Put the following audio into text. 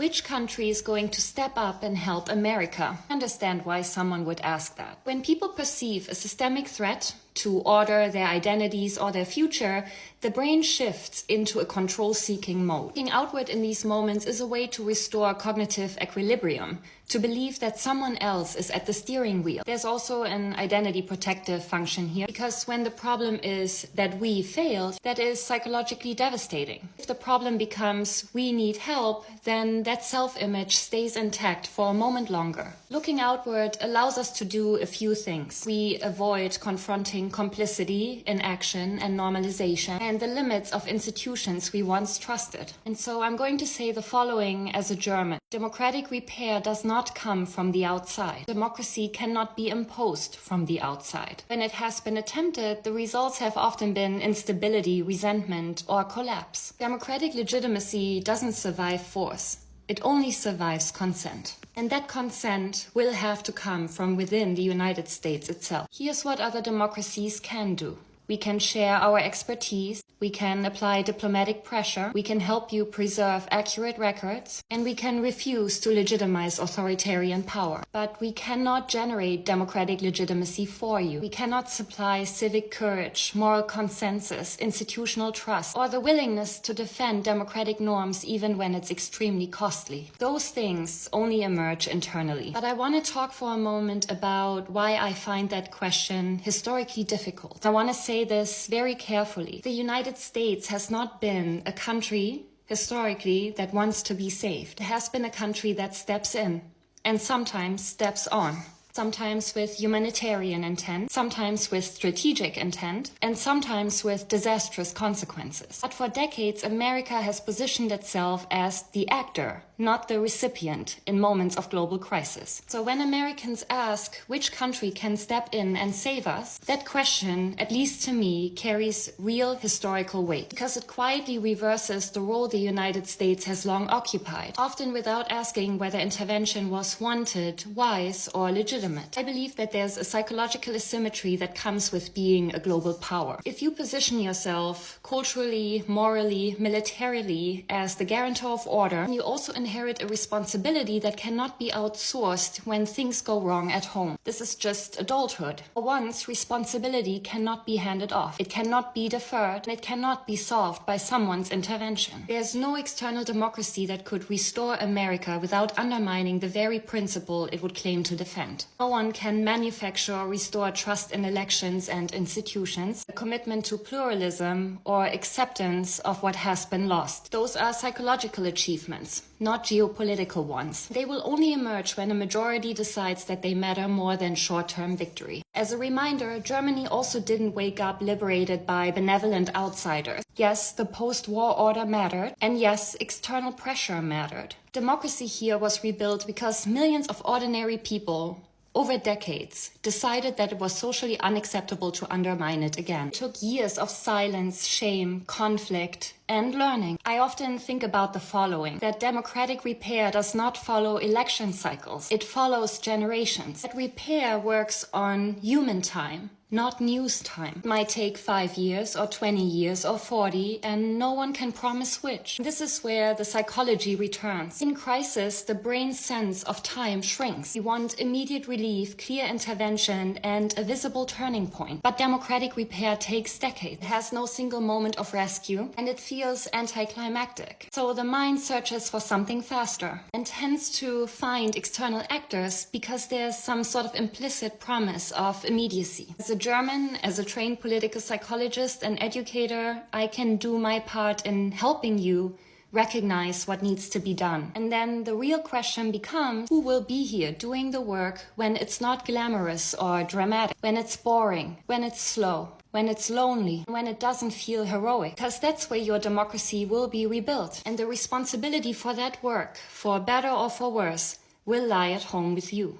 Which country is going to step up and help America? I understand why someone would ask that. When people perceive a systemic threat to order, their identities, or their future, the brain shifts into a control-seeking mode. Looking outward in these moments is a way to restore cognitive equilibrium, to believe that someone else is at the steering wheel. There's also an identity protective function here, because when the problem is that we failed, that is psychologically devastating. If the problem becomes we need help, then that self-image stays intact for a moment longer. Looking outward allows us to do a few things. We avoid confronting complicity in action and normalization and the limits of institutions we once trusted. And so I'm going to say the following as a German. Democratic repair does not come from the outside. Democracy cannot be imposed from the outside. When it has been attempted, the results have often been instability, resentment, or collapse. Democratic legitimacy doesn't survive force. It only survives consent. And that consent will have to come from within the United States itself. Here's what other democracies can do. We can share our expertise, we can apply diplomatic pressure, we can help you preserve accurate records, and we can refuse to legitimize authoritarian power. But we cannot generate democratic legitimacy for you. We cannot supply civic courage, moral consensus, institutional trust, or the willingness to defend democratic norms even when it's extremely costly. Those things only emerge internally. But I want to talk for a moment about why I find that question historically difficult. I want to say this very carefully. The United States has not been a country historically that wants to be saved. It has been a country that steps in and sometimes steps on. Sometimes with humanitarian intent, sometimes with strategic intent, and sometimes with disastrous consequences. But for decades, America has positioned itself as the actor, not the recipient, in moments of global crisis. So when Americans ask which country can step in and save us, that question, at least to me, carries real historical weight, because it quietly reverses the role the United States has long occupied, often without asking whether intervention was wanted, wise, or legitimate. I believe that there's a psychological asymmetry that comes with being a global power. If you position yourself culturally, morally, militarily as the guarantor of order, you also inherit a responsibility that cannot be outsourced when things go wrong at home. This is just adulthood. For once, responsibility cannot be handed off. It cannot be deferred, and it cannot be solved by someone's intervention. There's no external democracy that could restore America without undermining the very principle it would claim to defend. No one can manufacture or restore trust in elections and institutions, a commitment to pluralism, or acceptance of what has been lost. Those are psychological achievements, not geopolitical ones. They will only emerge when a majority decides that they matter more than short-term victory. As a reminder, Germany also didn't wake up liberated by benevolent outsiders. Yes, the post-war order mattered, and yes, external pressure mattered. Democracy here was rebuilt because millions of ordinary people over decades, decided that it was socially unacceptable to undermine it again. It took years of silence, shame, conflict, and learning. I often think about the following, that democratic repair does not follow election cycles. It follows generations. That repair works on human time, not news time. It might take 5 years or 20 years or 40, and no one can promise which. This is where the psychology returns. In crisis, the brain's sense of time shrinks. We want immediate relief, clear intervention, and a visible turning point. But democratic repair takes decades. It has no single moment of rescue, and it feels anticlimactic. So the mind searches for something faster and tends to find external actors because there's some sort of implicit promise of immediacy. As a German, as a trained political psychologist and educator, I can do my part in helping you recognize what needs to be done. And then the real question becomes, who will be here doing the work when it's not glamorous or dramatic, when it's boring, when it's slow, when it's lonely, when it doesn't feel heroic? Because that's where your democracy will be rebuilt. And the responsibility for that work, for better or for worse, will lie at home with you.